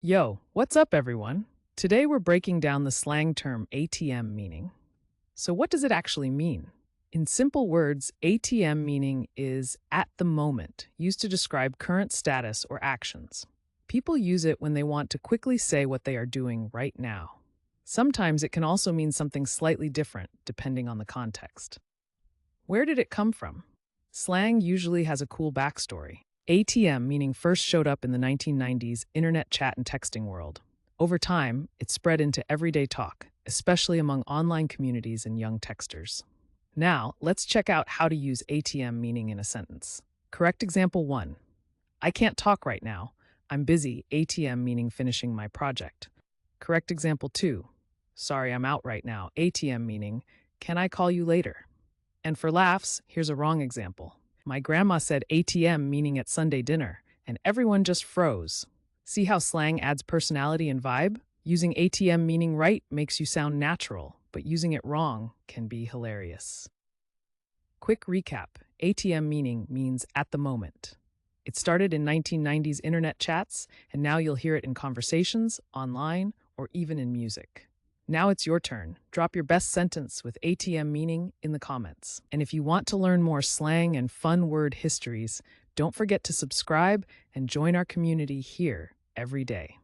Yo, what's up, everyone? Today we're breaking down the slang term ATM meaning. So, what does it actually mean? In simple words, ATM meaning is at the moment, used to describe current status or actions. People use it when they want to quickly say what they are doing right now. Sometimes it can also mean something slightly different, depending on the context. Where did it come from? Slang usually has a cool backstory. ATM meaning first showed up in the 1990s internet chat and texting world. Over time, it spread into everyday talk, especially among online communities and young texters. Now, let's check out how to use ATM meaning in a sentence. Correct example 1. I can't talk right now. I'm busy, ATM meaning finishing my project. Correct example 2. Sorry, I'm out right now, ATM meaning can I call you later? And for laughs, here's a wrong example. My grandma said ATM meaning at Sunday dinner, and everyone just froze. See how slang adds personality and vibe? Using ATM meaning right makes you sound natural, but using it wrong can be hilarious. Quick recap. ATM meaning means at the moment. It started in 1990s internet chats, and now you'll hear it in conversations, online, or even in music. Now it's your turn. Drop your best sentence with ATM meaning in the comments. And if you want to learn more slang and fun word histories, don't forget to subscribe and join our community here every day.